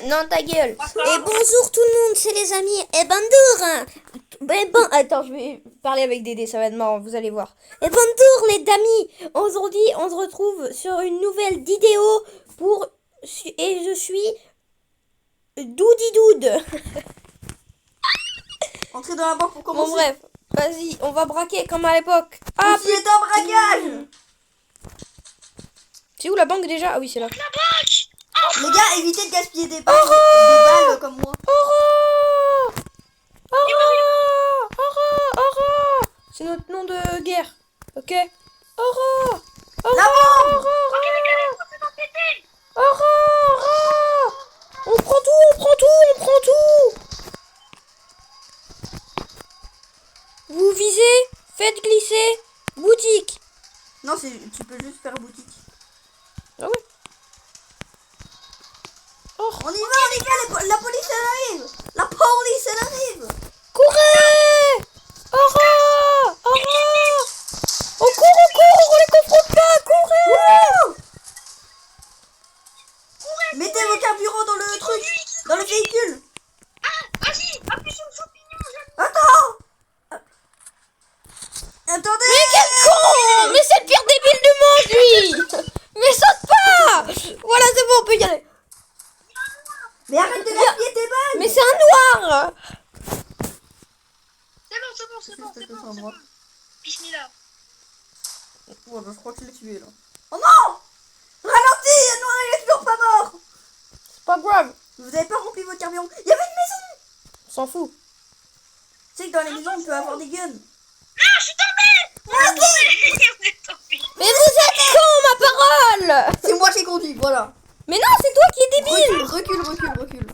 Non, ta gueule. Et bonjour tout le monde, c'est les amis. Et bonjour. Attends, je vais parler avec Dédé, ça va être marrant, vous allez voir. Et bonjour les amis. Aujourd'hui, on se retrouve sur une nouvelle vidéo pour... Et je suis... Doudidoud. Entrez dans la banque pour commencer. Bon bref, vas-y, on va braquer comme à l'époque. Ah, c'est un braquage. c'est où la banque déjà? Ah oui, c'est là. Les gars, évitez de gaspiller des balles comme moi. Aura! Aura! Aura! Aura! C'est notre nom de guerre, ok? Aura! Aura! La bombe! Aura! Aura! Aura! On prend tout, on prend tout, on prend tout! Vous visez, faites glisser, boutique. Non, tu peux juste faire boutique. Ah ouais. Oh. On y va, la police elle arrive. La police elle arrive. Courez! Aura! Aura! On court, on les confronte pas, courez! Mettez vos carburants dans le truc, dans le véhicule. Vas-y, appuie sur le champignon. Attends. Attendez. Mais quel con! Mais c'est le pire débile du monde, lui! Mais saute pas! Voilà, c'est bon, on peut y aller. Mais arrête de gaspiller tes balles. Mais c'est un noir! C'est bon. Bismillah. Ouais, bah, je crois que je l'ai tué là. Oh non! Ralentis, non, il est toujours pas mort. C'est pas grave, Vous avez pas rempli votre carburant. Il y avait une maison. on s'en fout. Tu sais que dans les maisons on peut avoir des guns. Ah, je suis tombée. On est tombé. Mais vous êtes con, ma parole! C'est moi qui conduis, voilà. Mais non, c'est toi qui es débile! Recule.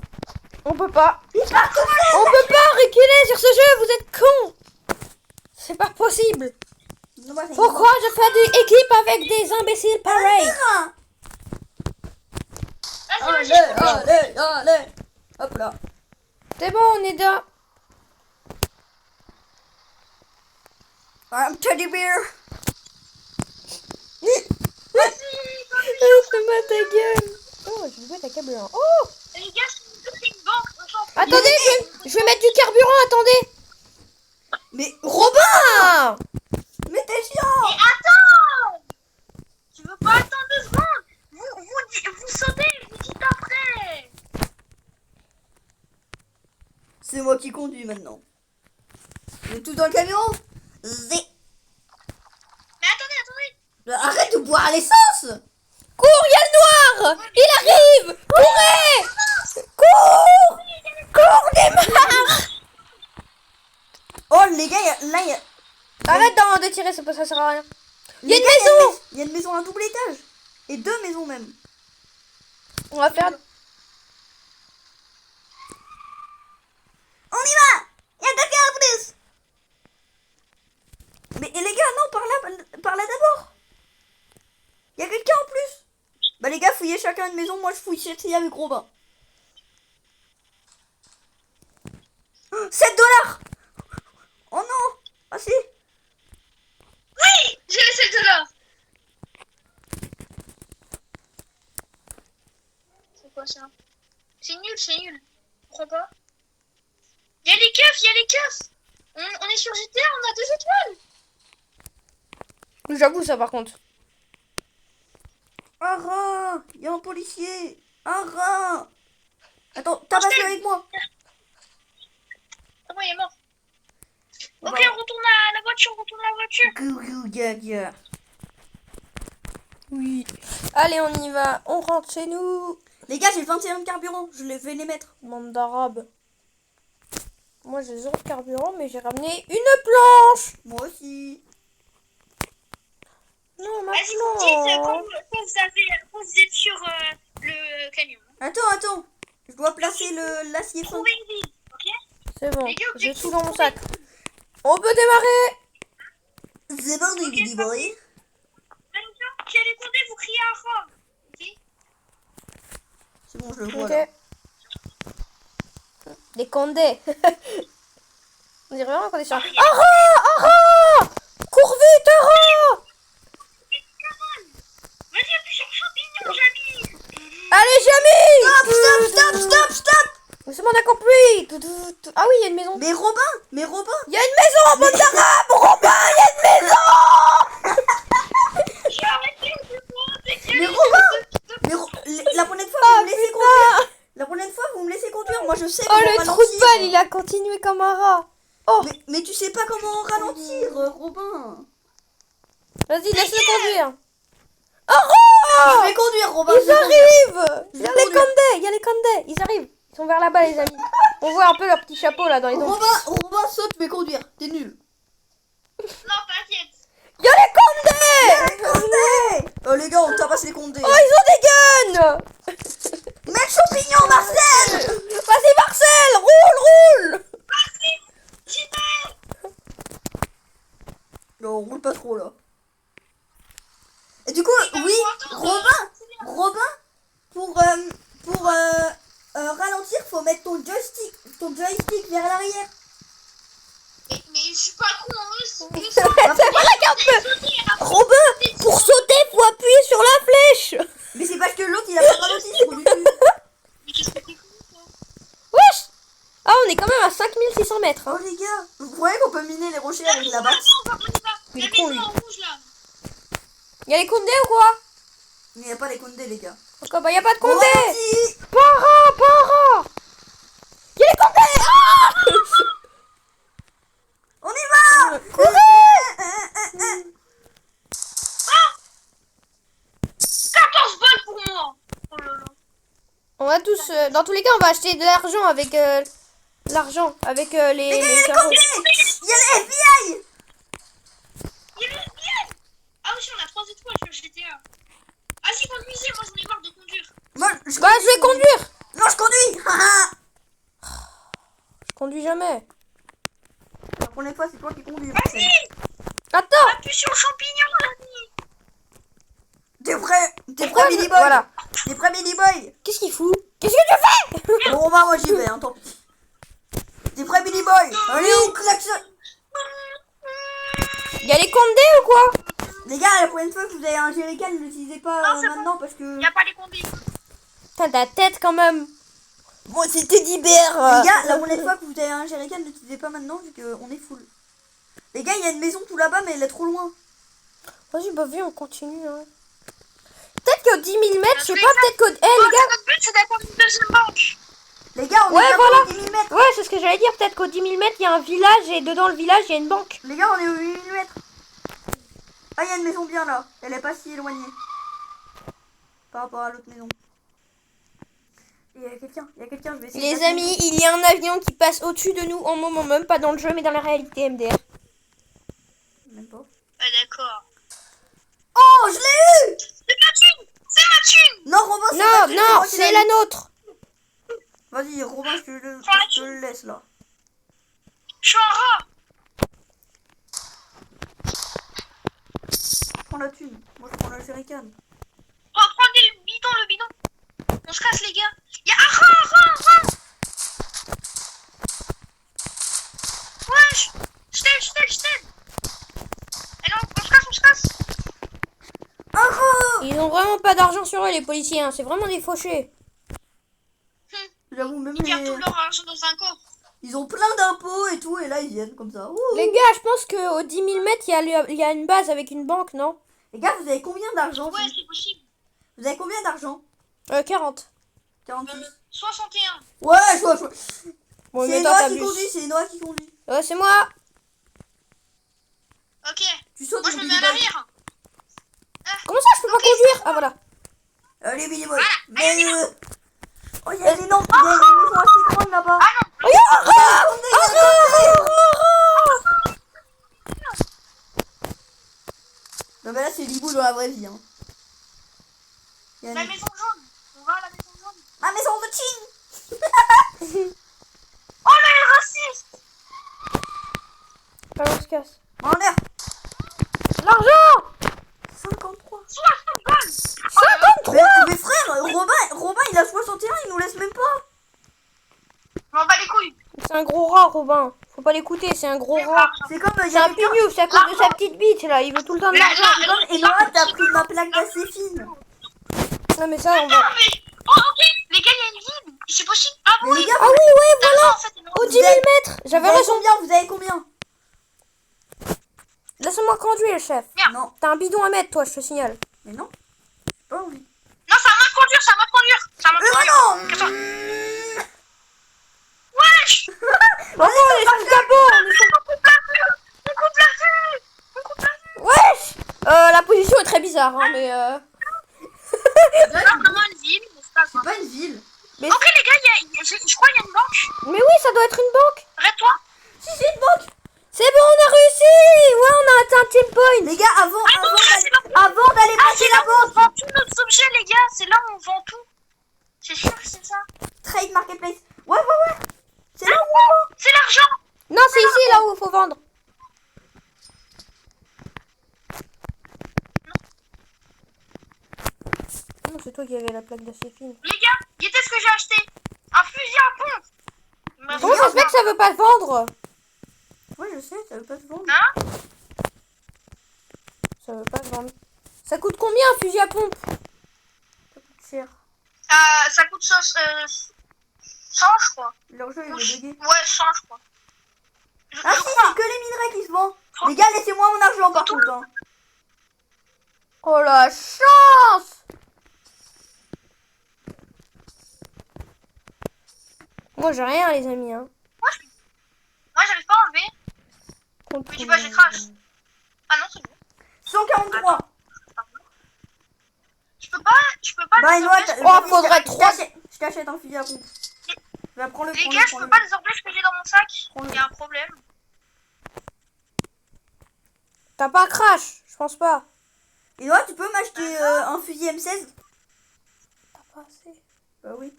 On peut pas. On peut pas reculer sur ce jeu, vous êtes con! C'est pas possible. Pourquoi je fais des équipes avec des imbéciles pareils? Allez. Hop là. C'est bon, on est là. I'm teddy bear. Fais-moi ta gueule. Oh, je vais mettre la carburant. Oh! Les gars, c'est une banque. On s'en fout. Attendez, je vais mettre du carburant, attendez. Mais Robin! mais t'es chiant. Mais attends. Tu veux pas attendre 2 secondes? Vous sautez, vous dites après. C'est moi qui conduis maintenant. Vous êtes tous dans le camion? Mais attendez. Arrête de boire à l'essence. Cours, il y a le noir! Il arrive! Courez! Cours, démarre! Oh les gars, là il y a... Arrête de tirer, ça sert à rien. Il y a Les une gars, maison! Il y a une maison à double étage. Et 2 maisons même. On va faire... On y va. Il y a quelqu'un en plus. Mais et les gars, non, par là d'abord. Il y a quelqu'un en plus. Bah les gars, fouillez chacun une maison. Moi je fouille celle avec Robin. 7 $. Oh non. Ah si. Oui, j'ai les $7. C'est quoi ça? C'est nul. Pourquoi pas? Il y a les keufs. On est sur GTA, on a 2 étoiles. J'avoue ça par contre. Un rat. Il y a un policier. Un rat. Attends, tabasse-le avec moi. Ah bon, il est mort. Ok, on retourne à la voiture, Gaga. Oui. Allez, on y va. On rentre chez nous. Les gars, j'ai 21 de carburant. Je vais les mettre. Bande d'arabes. Moi j'ai 0 de carburant, mais j'ai ramené une planche. Moi aussi. Non, ma Vas-y, vous dites planche. quand vous êtes sur le camion. Attends. Je dois placer l'acier fin. Trouvez une ville, ok? C'est bon, Les gars, j'ai objectif, tout dans mon trouvez. sac. On peut démarrer. C'est bon, Ok, Billy Boy. Si elle est condée, vous criez à fort. Ok? C'est bon, je le vois là. Ok. Les condés. On dirait vraiment qu'on est sur... Ara! Cours vite, Ara! Vas-y, appuie sur le champignon, Jamy. Allez, Jamie! Stop. on a compris. Ah oui, il y a une maison. Mais Robin, mais Robin. Il y a une maison, bande d'arabes. Robin, il y a une maison. J'ai arrêté de moi, Mais Robin. Mais la prochaine fois, vous me laissez conduire. La prochaine fois, vous me laissez conduire. Moi, je sais Oh, comment le ralentir. trou de balle, il a continué comme un rat. Oh, Mais tu sais pas comment ralentir, Robin. vas-y, laisse-le conduire. Oh, Je oh, vais conduire, Robin. ils je vais conduire. arrivent. Il y a vais les conduire. Condés, il y a les Condés. Ils arrivent. Ils sont vers là-bas, les amis. On voit un peu leur petit chapeau là dans les ombres. Robin, saute, je vais conduire. T'es nul. Non, t'inquiète. Il y a les Condés. Condé. Oh les gars, on tabasse les condés. Oh, ils ont des guns. Mets le champignon, Marcel. Vas-y, Marcel, roule. J'y vais. Non, on roule pas trop là. Et du coup, oui, Robin, pour ralentir, faut mettre ton joystick vers l'arrière. Mais je suis pas con, hein. C'est pas la carte. Robin, pour sauter, faut appuyer sur la flèche. Mais c'est parce que l'autre il a pas ralenti, c'est du cul. Mais qu'est-ce que t'es con, toi? Wesh. Ah, on est quand même à 5600 mètres. Oh Hein. les gars, vous croyez qu'on peut miner les rochers avec la batte? On y va. Il La est con, maison lui. en rouge, là. Il y a les Condés ou quoi? Il n'y a pas les condés les gars. Pourquoi bah, y a pas de On Condés. ralentit. Para. Il y a les Condés. Ah. On y va. 14 balles pour moi. Oh là là. On va tous, dans tous les cas, on va acheter de l'argent avec avec les Les gars, il y a les carreaux. condés. Il y a le FBI. Il y a le FBI. Ah oui, on a 3 étoiles sur GTA. Ah si, conduisez, moi j'en ai marre de conduire. Moi, Bah, je vais conduire. Non, je conduis. Haha. Je conduis jamais. La prochaine fois, c'est toi qui conduis. Marcel. Attends. Appuie sur le champignon, l'ami. T'es prêt, Billy Boy? Voilà. T'es prêt, Billy Boy? Qu'est-ce qu'il fout? Qu'est-ce que tu fais? Bon, bah, moi j'y vais, hein, tant pis. T'es prêt, Billy Boy? Allez, on klaxonne. Il y a les Condés ou quoi? Les gars, la prochaine fois que vous avez un jerrycan, ne l'utilisez pas Non, c'est maintenant parce que. Y a pas les conduits. Putain, ta tête quand même. Bon, c'est Teddy Bear. Les gars, la prochaine fois que vous avez un jerrycan, ne l'utilisez pas maintenant vu qu'on est full. Les gars, il y a une maison tout là-bas, mais elle est trop loin. Vas-y, bah viens, on continue. Hein. Peut-être qu'au 10 000 mètres, je sais pas, peut-être qu'au... Eh, les gars. Notre but, c'est d'avoir une deuxième banque. Les gars, on Ouais, est bientôt voilà. aux 10 000 mètres. Ouais, c'est ce que j'allais dire. Peut-être qu'au 10 000 mètres, il y a un village et dedans le village, il y a une banque. Les gars, on est aux 8 000 mètres. Ah, il y a une maison bien là. Elle est pas si éloignée par rapport à l'autre maison. Il y a quelqu'un, je vais essayer. Les amis, il y a un avion qui passe au-dessus de nous en moment même, pas dans le jeu, mais dans la réalité MDR. Même pas. Ah d'accord. Oh, je l'ai eu. C'est ma thune. C'est ma thune. Non, Robin, c'est Non, pas non, moi qui c'est l'ai la eu. nôtre. Vas-y, Robin, je te le laisse là. Je suis un rat. Prends la thune. Moi, je prends la jerrycan. Reprenez le bidon. On se casse, les gars. Y'a un rat. Wesh. Je t'aide. Et non, on se casse. Ils ont vraiment pas d'argent sur eux, les policiers. Hein. C'est vraiment des fauchés. J'avoue, même Ils gardent tout les... leur argent dans un coffre. Ils ont plein d'impôts et tout, et là, ils viennent comme ça. Ouh. Les gars, je pense qu'au 10 000 mètres, il y a une base avec une banque, non? Les gars, vous avez combien d'argent? Ouais, c'est possible. Vous avez combien d'argent? 40. 46. 61. Ouais, je vois. Bon, C'est mais Noah toi, qui t'abuses. conduit, c'est Noah qui conduit. C'est moi. Ok. Tu sautes Moi, je mon me Billy mets à Boy. l'arrière. Comment ça, je peux pas conduire? Ah, voilà. Allez, Billy Boy. Mais oh, il y a une énorme... Il y a une maison assez grande là-bas. Oh, il y a un rat. Non, mais là, c'est Libou dans la vraie vie. Hein. Il y a La une... maison jaune. On va à la maison jaune. Ma maison de Chine. Oh là, il est raciste. Allez, on se casse. En l'air. L'argent. 53. 60 balles. 53. Mais frère, Robin, il a 61, il nous laisse même pas. Je m'en bats les couilles. C'est un gros rat, Robin. Faut pas l'écouter, c'est un gros rat. C'est comme... il y C'est a un quelqu'un- pignouf, c'est à cause de sa petite bite, là. Il veut tout le temps de l'argent. C'est comme... Et Noah, t'as pris ma plaque d'assez fine. Non, mais ça, on Non, va... mais... Oh, ok. Les gars, il y a une ville. C'est possible. Ah avons Mais les gars, Ah oui, ouais, voilà. en fait, une Au 10 000 mètres. vous J'avais avez raison. combien? Vous avez combien? Laisse-moi conduire, chef. Non. T'as un bidon à mettre, toi, je te signale. Mais non. J'ai pas envie. Non, c'est à moi de conduire, c'est à moi de conduire. C'est à moi de conduire. non. Qu'est-ce que- Wesh. Non, on est sur le capot. On est sur- On coupe la vue. On coupe la vue. On coupe la vue. Wesh. La position est très bizarre, hein, mais... C'est pas vraiment une ville, mais c'est pas C'est grave. pas une ville. Mais, Ok les gars, je crois qu'il y a une banque. mais oui, ça doit être une banque. Arrête-toi. Si, c'est une banque. C'est bon, on a réussi. Ouais, on a atteint Team Point. Les gars, avant c'est d'aller braquer la là où on banque. vend tous nos objets les gars. C'est là où on vend tout. C'est sûr que c'est ça. Trade Marketplace. Ouais. C'est là où on vend. C'est l'argent. Non, c'est ici, là où il faut vendre. Non, c'est toi qui avais la plaque d'acier fine. Les gars, guettez ce que j'ai acheté. Un fusil à pompe. Comment ça se fait que ça veut pas se vendre? Ouais, je sais, ça veut pas se vendre. Hein? Ça veut pas se vendre. Ça coûte combien un fusil à pompe? Ça coûte cher. Ça coûte 100 je crois. Leur jeu, il est bugué. Ouais, 100 je crois. Ah si, c'est que les minerais qui se vendent. Les gars, laissez-moi mon argent par contre. Hein. Oh la chance! Moi j'ai rien les amis hein. Moi j'arrive pas à enlever. Oui, bah j'ai crash. Ah non, c'est bon. 143. Je peux pas Bah, les Noah, orbeilles. Oh, faudrait trois. Je t'achète un fusil à pompe. Va prendre le Les gars, je peux pas les orbeilles que j'ai dans mon sac. Il y a un problème. T'as pas crash? Je pense pas. Et Noah, tu peux m'acheter un fusil M16? T'as pas assez. Bah oui.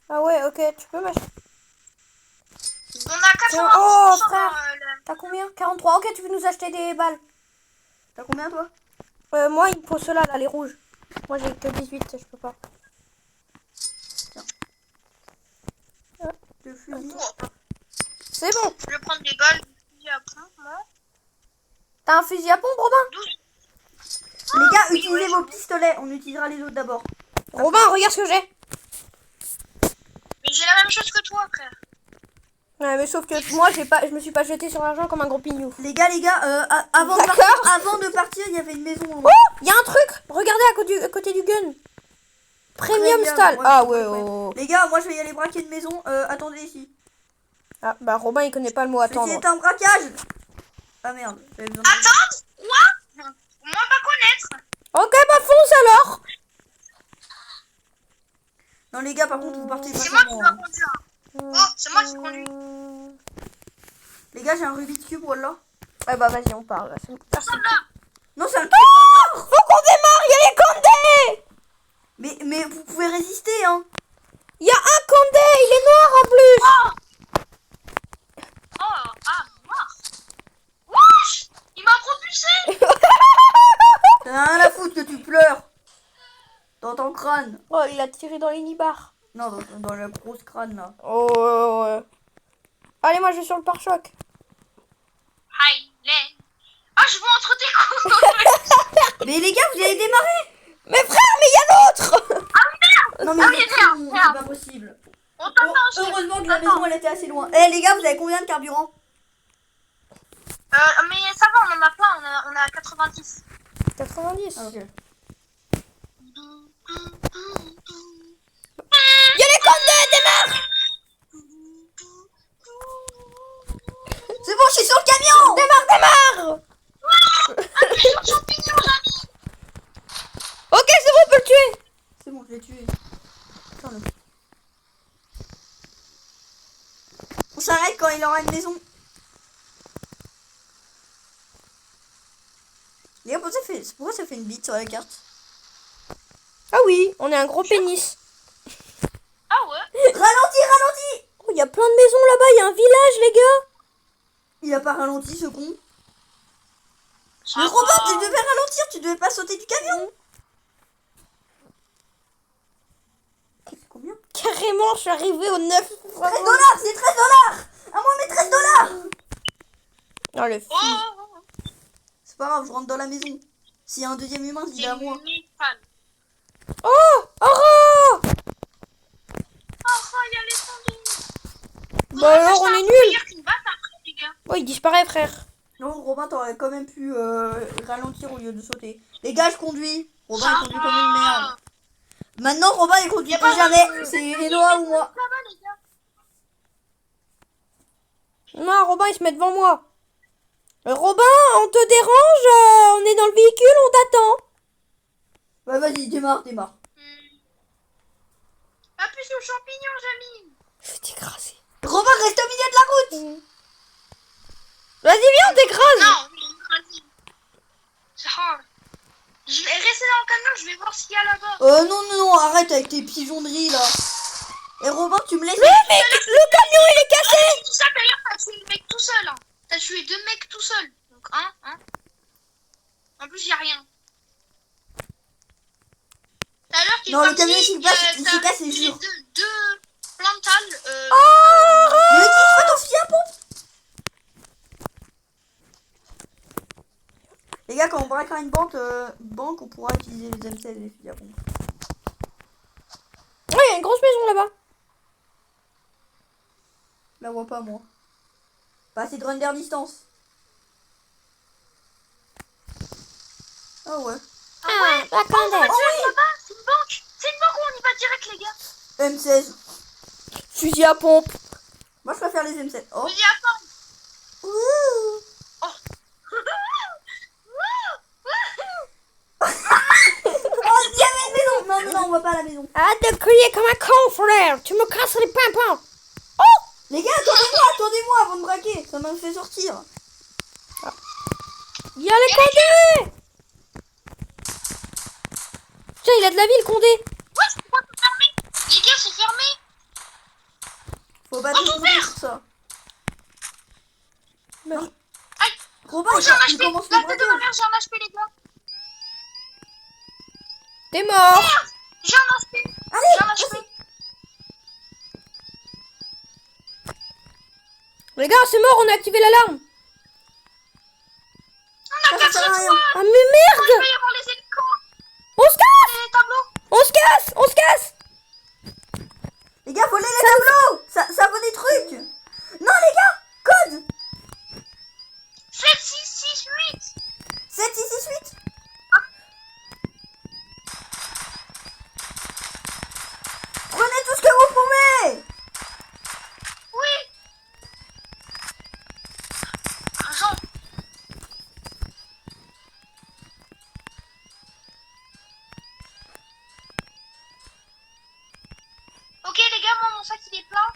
Ah ouais, ok, tu peux m'acheter. On a Tiens, 80% oh, sur, frère. T'as combien? 43. Ok, tu peux nous acheter des balles. T'as combien toi? Moi il me faut ceux-là, là, les rouges. Moi j'ai que 18, je peux pas. Le fusil. C'est bon. Je vais prendre des balles. Fusil à pompe, moi. T'as un fusil à pompe, Robin? Les gars, utilisez vos pistolets. On utilisera les autres d'abord. Robin, regarde ce que j'ai. Mais j'ai la même chose que toi, frère. Ouais, mais sauf que moi je me suis pas jeté sur l'argent comme un gros pignou. Les gars, avant D'accord. de partir, il y avait une maison. Oh, y a un truc. Regardez à côté du gun. Premium Premium, stall. ouais, Ah ouais, ouais, ouais. oh. Les gars, moi je vais y aller braquer une maison. Attendez ici. Ah bah Robin il connaît pas le mot attendre. C'est un braquage. Ah merde. J'avais besoin de- Attends, quoi? Moi pas connaître. Ok, bah fonce alors. Non les gars, par contre, vous partez C'est pas moi sans qui moi, dois hein. conduire. Oh, c'est moi qui conduis. Les gars, j'ai un Rubik's Cube, voilà. Eh bah vas-y, on parle. Merci. Non, c'est un Oh, faut qu'on démarre, il y a les Condés. Mais vous pouvez résister, hein. Il y a un Condé, il est noir en plus. Oh, ah, noir. Wesh, il m'a propulsé. T'as rien à foutre que tu pleures. Dans ton crâne. Oh, il a tiré dans les nibards. Non, dans la grosse crâne, là. Oh. Allez, moi je vais sur le pare-choc. Highland. Ah, je vois entre tes coups. Mais les gars, vous allez démarrer. Mais frère, mais il y a l'autre. Non, mais Ah il oui, est con, merde, c'est merde. pas possible. On t'entend, chef. Heureusement que la maison, elle était assez loin. Eh les gars, vous avez combien de carburant? Mais ça va, on en a plein. On a 90. 90. Ah, ok. Il y a les Condés, démarre. C'est bon, je suis sur le camion. Démarre. Champignons, l'ami. Ok, c'est bon, on peut le tuer. C'est bon, je l'ai tué. Attends, là. On s'arrête quand il aura une maison. Les gars, pourquoi ça fait une bite sur la carte? Ah oui, on est un gros pénis. Ah ouais. Ralentis. Oh, il y a plein de maisons là-bas, il y a un village, les gars. Il a pas ralenti, ce con. Ça Mais va. Robin, tu devais ralentir, tu devais pas sauter du camion. C'est combien? Carrément, je suis arrivée au 9. 13 $, c'est 13 $. À moi, mais 13 $. Oh, le Oh, fils. oh, oh. C'est pas grave, je rentre dans la maison. S'il y a un deuxième humain, il est à moi. Métal. Oh, Aura. Oh, il y a les zombies. Bah alors, on est nuls. Hier qu'une batte après, les gars. Oh, il disparaît, frère. Non, Robin, t'aurais quand même pu ralentir au lieu de sauter. Les gars, je conduis. Robin, il conduit comme une merde. Maintenant, Robin, il conduit plus jamais. C'est Enoa ou moi. Là-bas, les gars. Non, Robin, il se met devant moi. Robin, on te dérange? On est dans le véhicule, on t'attend. Bah, vas-y, démarre. Appuie sur le champignon, Jamie. Je vais t'écraser. Robin, reste au milieu de la route. Vas-y, viens, on t'écrase. Non, vas-y. Oh. Je vais rester dans le camion, je vais voir ce qu'il y a là-bas. Non, arrête avec tes pigeonneries, là. Et Robin, tu me laisses... Mais le camion, il est cassé. C'est tout ça, d'ailleurs, t'as tué le mec tout seul. Hein. T'as tué 2 mecs tout seul. Donc, hein. En plus, y a rien. Tout à l'heure, Non, le camion, il s'est cassé, je jure. Deux plantales. Mais utilise pas ton fusil à pompe. Les gars, quand on braquera une banque, on pourra utiliser les M16 et les fusils à pompe. Ouais, il y a une grosse maison là-bas. Je la vois pas, moi. Pas assez de render distance. Ah ouais. Ah, la candelle. C'est une banque. C'est une banque où on y va direct, les gars. M16. Fusil à pompe. Moi, je préfère les M7. Oh. Je dis attends. Ouh. Oh, il y avait une maison. Non, on va pas à la maison. Arrête de crier comme un con, frère. Tu me casses les pimpons. Les gars, attendez-moi avant de braquer. Ça m'a fait sortir. Il y a les condés. Tiens, il a de la vie, le condé. Ouais, c'est pas fermé. Les gars, c'est fermé. Faut pas Oh, tout ton compter père. sur ça. Merde. Aïe. Robin, Oh, j'ai un il HP. commence La le tête de ma braquage. mère, j'ai un HP, les gars. T'es mort. Merde. J'ai un HP. Allez, J'ai un HP. vas-y. Les gars, c'est mort, on a activé l'alarme. On Ça a 4 sert à rien. étoiles. Ah, mais Il merde. va y avoir les hélicos. On se casse. Les tableaux. On se casse. On se casse. Les gars, volez les tableaux. Ça vaut des trucs. Non, les gars, code 7, 6, 6, 8. 7, 6, 6, 8. Prenez tout ce que vous pouvez. Oui. Argent. Ok, les gars, moi, mon sac, il est plein.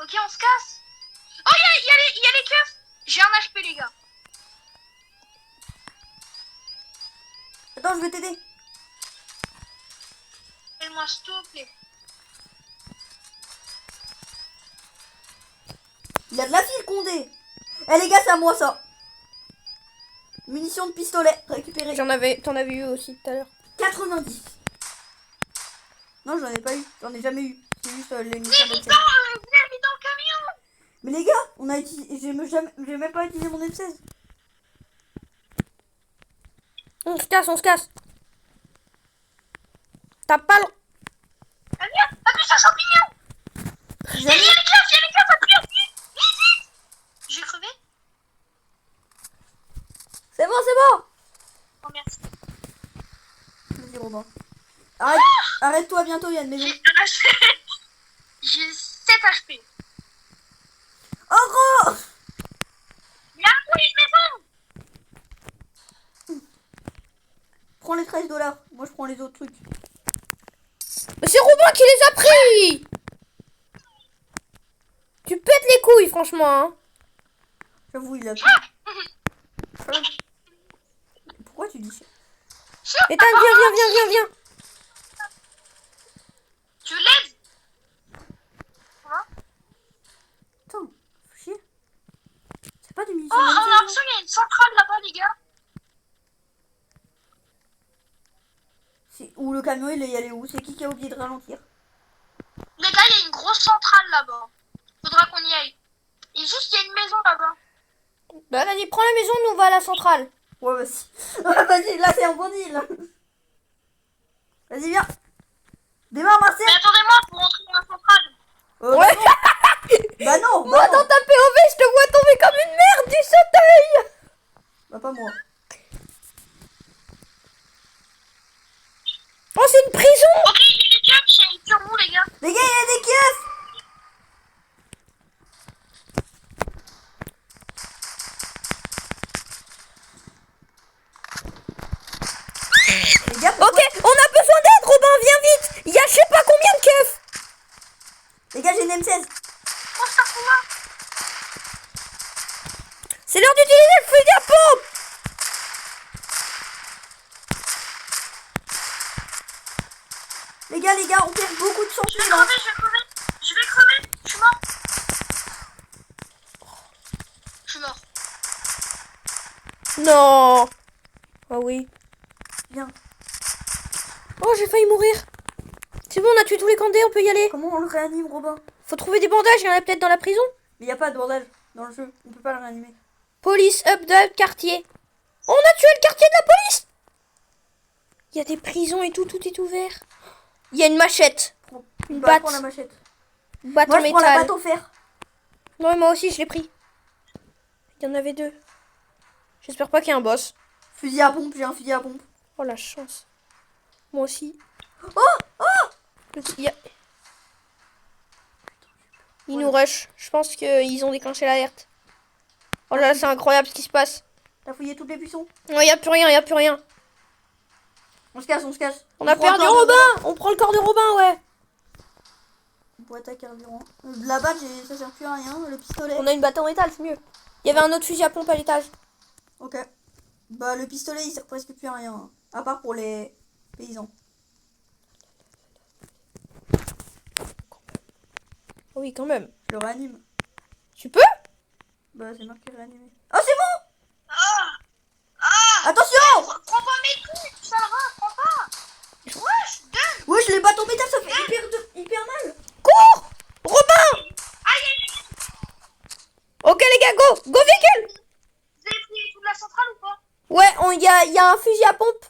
Ok, on se casse. Oh, il y a les keufs. J'ai un HP, les gars. Attends, je vais t'aider. Aide-moi, s'il te plaît. Il y a de la file, Condé. Eh les gars, c'est à moi ça. Munitions de pistolet, récupérées. T'en avais eu aussi tout à l'heure. 90. Non, j'en ai pas eu. J'en ai jamais eu. C'est juste les Mais munitions putain, d'M16. venez aller dans le camion. Mais les gars, on a utilisé. J'ai même pas utilisé mon M16. On se casse, on se casse. T'as pas le... Appuie sur le champignon. Il y a les keufs, appuie. Vite. J'ai crevé. C'est bon. Oh, merci. Vas-y, Robin. Arrête-toi, bientôt, il y a une maison. J'ai un HP. J'ai 7 HP. Oh, gros. Il y a une maison. Prends les 13 $. Moi, je prends les autres trucs. Mais c'est Robin qui les a pris. Tu pètes les couilles, franchement. Hein. J'avoue, il a pris. Pourquoi tu dis ça? Ethan, viens. Tu l'aides? Attends, faut chier. C'est pas des munitions Oh, on a d'M16, l'impression qu'il y a une centrale là-bas, les gars. Où le camion, il est allé où? C'est qui a oublié de ralentir? Les gars, il y a une grosse centrale là-bas. Faudra qu'on y aille. Et juste, il y a une maison là-bas. Bah vas-y, prends la maison, nous on va à la centrale. Ouais, vas-y. Ouais, vas-y, là, c'est un bon deal. Vas-y, viens. Démarre, Marcel. Mais attendez-moi pour rentrer dans la centrale. Ouais. Bah non. Moi, Bah dans non. ta POV, je te vois tomber comme une merde du fauteuil. Bah pas moi. Oh, c'est une prison. Ok, il y a des keufs, il y a une turbo, les gars. Les gars, il y a des keufs. Les gars, Ok, on a besoin d'aide, Robin, viens vite. Il y a je sais pas combien de keufs. les gars, j'ai une M16. Oh, ça fout là. C'est l'heure d'utiliser le fusil à pompe. Les gars, on perd beaucoup de sang. Je vais crever, je vais crever. Je vais crever. Je suis mort. Je suis mort. Non. Ah oui. Viens. Oh, j'ai failli mourir. C'est bon, on a tué tous les candés, on peut y aller. Comment on le réanime, Robin? Faut trouver des bandages, il y en a peut-être dans la prison. Mais il n'y a pas de bandage dans le jeu. On peut pas le réanimer. Police update quartier. On a tué le quartier de la police. Il y a des prisons et tout, tout est ouvert. Il y a une machette. Une Bah, batte. prends la machette. Batte Moi, en je prends la métal. batte en fer. Non, moi aussi, je l'ai pris. Il y en avait deux. J'espère pas qu'il y a un boss. Fusil à pompe, j'ai un fusil à pompe. Oh, la chance. Moi aussi. Oh, oh. Il y a- Ils nous rush. Je pense qu'ils ont déclenché l'alerte. Oh là là, c'est incroyable ce qui se passe. T'as fouillé toutes les buissons. Non, il n'y a plus rien, il n'y a plus rien. On se casse, on se casse. On a prend le perdu corps de Robin. On prend le corps de Robin, ouais. Boîte à carburant. La batte, ça sert plus à rien. Le pistolet. On a une batte en métal, c'est mieux. Il y avait un autre fusil à pompe à l'étage. Ok. Bah, le pistolet, il sert presque plus à rien. Hein. À part pour les paysans. Oui, quand même. Je le réanime. Tu peux? Bah, c'est marqué réanimé. Oh, c'est bon. Ah. Ah. Attention. Prends pas mes couilles, ça va, prends pas. Wesh, donne. Ouais, je les batte en métal, ça fait hyper mal. Cours! Robin! Aïe, aïe, Ok les gars, go! Go véhicule! vous avez pris toute la centrale ou pas? Ouais, il y a un fusil à pompe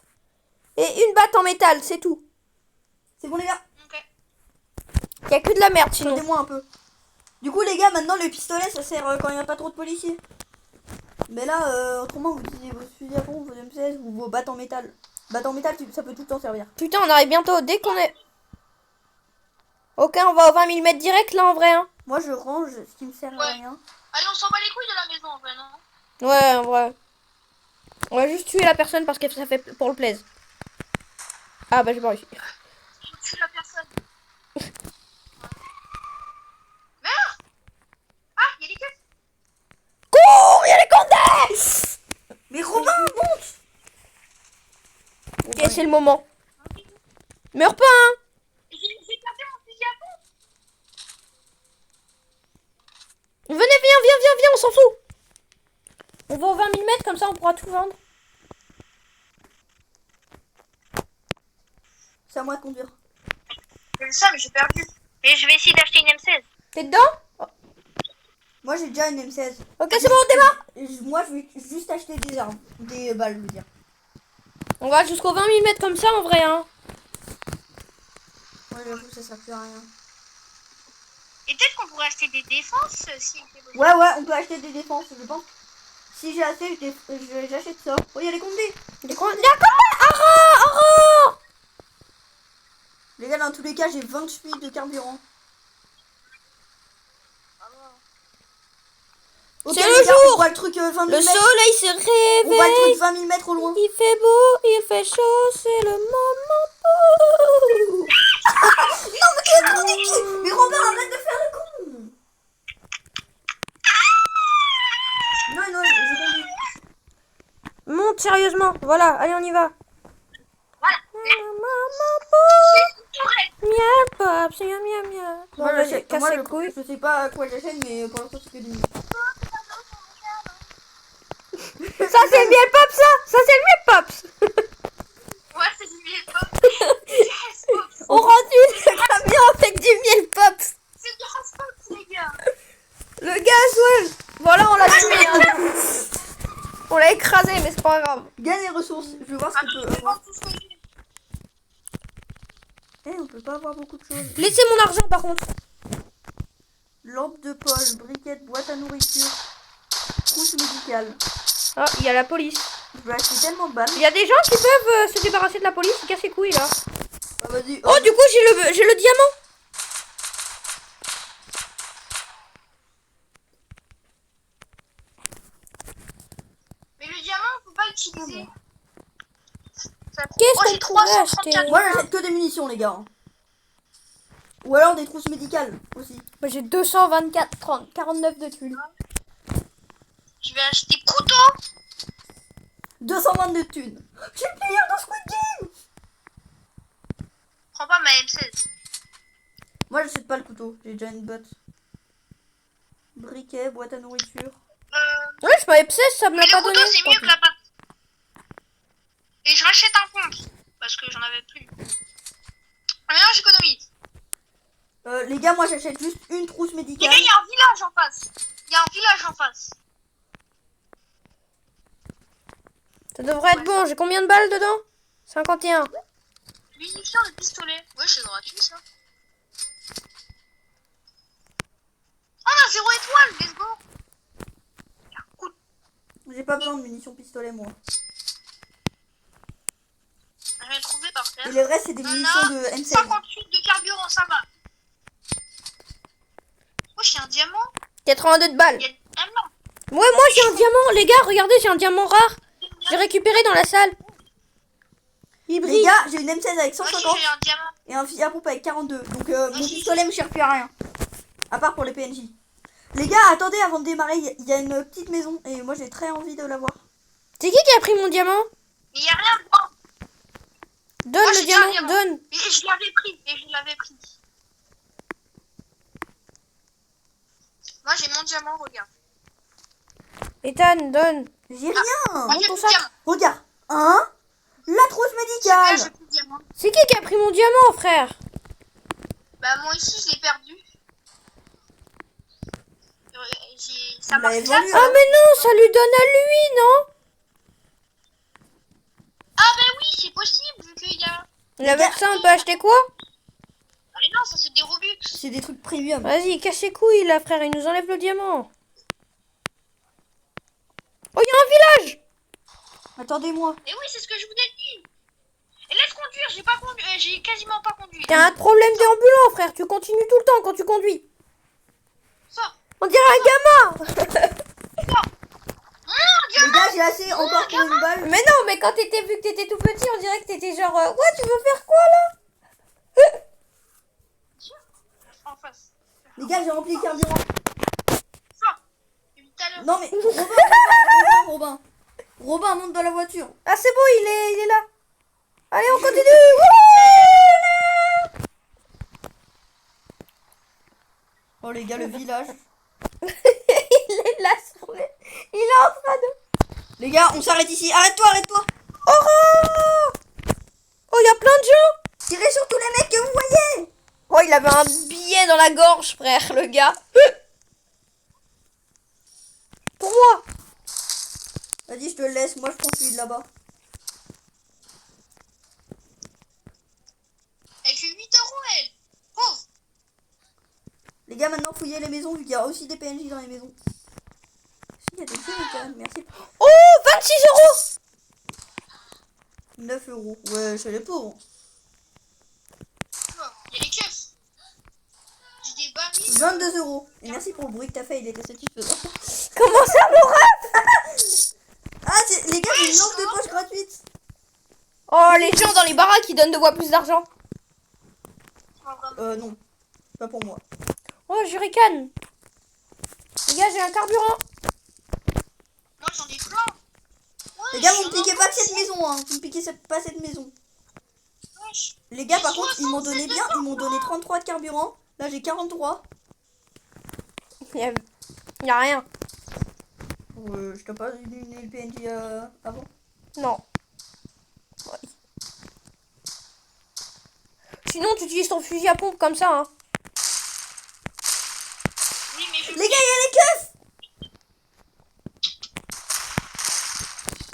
et une batte en métal, c'est tout. C'est bon, les gars. Ok. Il y a que de la merde sinon. Attendez-moi un peu. Du coup, les gars, maintenant, le pistolet, ça sert quand il n'y a pas trop de policiers. Mais là, autrement, vous utilisez vos fusils à pompe, vos M16 ou vos battes en métal. Battes en métal, ça peut tout le temps servir. Putain, on arrive bientôt. Dès qu'on est... Ok, on va au 20 mm direct là en vrai. Hein. Moi, je range ce qui me sert à Ouais. rien. Allez, on s'en bat les couilles de la maison en vrai, non? Ouais, en vrai. On va juste tuer la personne parce que ça fait pour le plaisir. Ah bah j'ai pas réussi. Je tue la personne. Merde. Ah, il y a des keufs. Cours, il y a les condés. Mais Robin, monte. Ok, c'est le moment. Meurs pas, hein. J'ai perdu mon fusil à pompe. Venez, viens, on s'en fout. On va au 20 mm comme ça on pourra tout vendre. C'est à moi de conduire. J'ai le seum, j'ai perdu. Et je vais essayer d'acheter une M16. T'es dedans? Moi, j'ai déjà une M16. Ok, c'est bon, on démarre. Moi, je vais juste acheter des armes. Des balles, je veux dire. On va jusqu'au 20 mm comme ça en vrai, hein. Ouais, j'avoue, ça sert plus à rien. Et peut-être qu'on pourrait acheter des défenses si on fait besoin. Ouais, on peut acheter des défenses, je pense. Si j'ai assez, j'achète ça. Oh, il y a les condés. Arrête. Les gars, dans tous les cas, j'ai 28 de carburant. Ok, C'est les le gars, jour. on voit le truc 20 mm. Le soleil se On voit le réveille. truc 20 mm au loin. Il fait beau, il fait chaud, c'est le moment pour... Non, mais quel trou du cul. Mais Robin, arrête de faire le con. Non, je conduis. Monte sérieusement, voilà, allez on y va. Voilà. Miam, pops, miam, miam, miam. Bon, Moi, vas-y, j'achète. casse Moi, les couilles. je sais pas à quoi j'achète, mais pour l'instant, c'est que des minutes. Ça c'est le miel pop, ça c'est le miel pops. Ouais, c'est du miel pop. Yes, pop. On rentre le camion avec du miel pops. C'est du pop, les gars. Le gaz, ouais. Voilà, on l'a tué. Hein. On l'a écrasé, mais c'est pas grave. Gagne les ressources. Je veux voir ce Ah, que je peut vais avoir. voir tout ce que j'ai. Eh, on peut pas avoir beaucoup de choses. Laissez mon argent par contre. Lampe de poche, briquette, boîte à nourriture, trousse médicale. Ah, il y a la police. Je vais acheter tellement de balles. Il y a des gens qui peuvent se débarrasser de la police, ils cassent les couilles là. Ah, vas-y. Oh, du coup, j'ai le diamant. Mais le diamant, on peut pas l'utiliser. Qu'est-ce Oh, qu'on j'ai pourrait 334. acheter? Moi, j'achète que des munitions, les gars. Ou alors des trousses médicales aussi. Moi, j'ai 224, 30, 49 de thunes. Je vais acheter couteau. 222 thunes. J'ai le player dans Squid Game. Prends pas ma M16. Moi, j'achète pas le couteau. J'ai déjà une botte. Briquet, boîte à nourriture. Ouais, je m'avais P16, ça me Mais l'a le pas couteau, donné. c'est Tant mieux que pis. la patte. Et je rachète un compte. Parce que j'en avais plus. Ah, mais non, j'économise. Les gars, moi, j'achète juste une trousse Les médicale. gars, il y a un village en face. Il y a un village en face. Ça devrait être bon. J'ai combien de balles dedans? 51. Munitions de pistolet. Ouais, c'est gratuit ça. Oh, on a 0 étoile. Let's go. J'ai pas besoin de munitions pistolet, moi. J'ai trouvé par terre. Et les restes, c'est des On munitions a de M16. 58 de carburant, ça va. Oh, j'ai un diamant. 82 de balles. Il y a... Ah non. Ouais, moi, j'ai un diamant. Les gars, regardez, j'ai un diamant rare. J'ai récupéré dans la salle. Il Les brille. gars, j'ai une M16 avec Moi aussi, 150 j'ai un diamant. et un fusil à pompe avec 42. Donc, mon aussi. pistolet me sert plus à rien. À part pour les PNJ. Les gars, attendez, avant de démarrer, il y a une petite maison et moi j'ai très envie de la voir. C'est qui a pris mon diamant? Mais il n'y a rien dedans. Donne Moi, le j'ai déjà un diamant, diamant. donne. Et je l'avais pris. Moi, j'ai mon diamant, regarde. Ethan, donne. J'ai rien. Moi, j'ai ton plus de sac. diamant. Regarde. Hein? La trousse Là, médicale. j'ai plus de diamant. C'est qui a pris mon diamant, frère? Bah, moi aussi, je l'ai perdu. Ça Vous l'avez marche là, vendu, ça. Ah, mais non, ça lui donne à lui, non? Ah, bah oui, c'est possible, vu qu'il y a... Et avec ça, on peut acheter quoi? Ah, mais non, ça, c'est des Robux. C'est des trucs premium. Vas-y, casse les couilles, là, frère. Il nous enlève le diamant. Oh, il y a un village. Attendez-moi. Et oui, c'est ce que je vous ai dit. Et laisse conduire, j'ai quasiment pas conduit. T'as un problème déambulant, frère. Tu continues tout le temps quand tu conduis. Sors. On dirait un gamin. Les gars, j'ai assez encore pour une balle. Mais non, mais quand vu que t'étais tout petit, on dirait que t'étais genre... ouais, tu veux faire quoi, là? En face. Les gars, j'ai rempli le carburant. Sors. Depuis tout à l'heure. Non mais Robin. Robin, monte dans la voiture. Ah, c'est bon, il est là. Allez, on continue. Oh les gars, le village. Il est là, il est en train de... Les gars, on s'arrête ici. Arrête-toi. Oh, oh, il y a plein de gens. Tirez sur tous les mecs que vous voyez. Oh, il avait un billet dans la gorge, frère, le gars. Pour moi. Vas-y, je te le laisse. Moi, je prends celui de là-bas. Elle fait 8 euros, elle. Pauvre. Les gars, maintenant, fouillez les maisons vu qu'il y a aussi des PNJ dans les maisons. Il y a des jerrycans, merci. Oh, 26 euros. 9 euros. Ouais, chez les pauvres. Il y a les keufs. J'ai des barils. 22 euros. Et merci pour le bruit que t'as fait, il était satisfaisant. Comment ça, mon rêve? Ah, les gars, j'ai une lampe de poche gratuite. Oh, les gens dans les baraques, ils donnent 2 fois plus d'argent. Non. Pas pour moi. Oh, Jurican. Les gars, j'ai un carburant. Moi, j'en ai plein. Ouais, Les gars, vous j'en ne ai piquez pas plein. cette maison, hein. Vous ne piquez pas cette maison. Wesh. Les gars, par Mais contre, ils m'ont 60, donné c'est bien. Ils m'ont dedans, donné 33 de carburant. Là, j'ai 43. Il y a rien. Je t'ai pas donné le PNJ avant. Non. Ouais. Sinon, tu utilises ton fusil à pompe comme ça, hein. Oui, mais je... Les gars, il y a les keufs.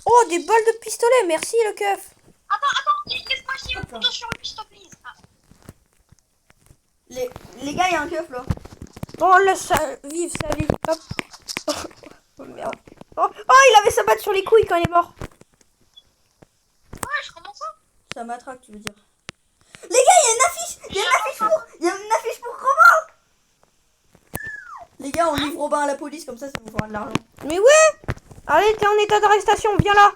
Oh, des balles de pistolet. Merci, le keuf. Attends, laisse-moi essayer le couteau sur lui, s'il te plaît. Ah. Les gars, il y a un keuf là. Oh, laisse vivre sa vie. Hop. Oh, merde. Oh, il avait sa batte sur les couilles quand il est mort. Ouais, je comprends ça. Ça m'attraque, tu veux dire. Les gars, il y a une affiche. Il y a une affiche pour Robin. Les gars, on livre Robin à la police, comme ça vous fera de l'argent. Mais ouais. Allez, t'es en état d'arrestation, viens là.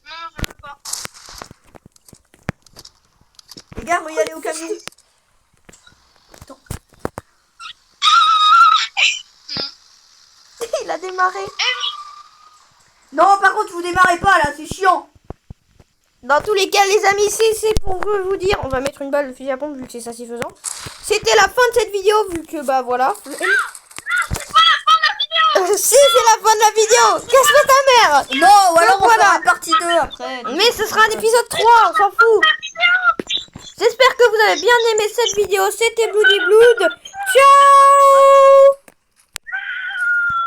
Non, je veux pas. Les gars, faut y aller au camion. Attends. Il a démarré. Non, par contre, vous démarrez pas là, c'est chiant. Dans tous les cas, les amis, c'est pour vous dire. On va mettre une balle de fusil à pompe vu que c'est satisfaisant. C'était la fin de cette vidéo vu que bah voilà. Si, c'est la fin de la vidéo. Casse-toi ta mère. Non, ou alors on voilà. fera une partie 2 après. Mais ce sera un épisode 3, on s'en fout. J'espère que vous avez bien aimé cette vidéo. C'était Bloody Blood. Ciao.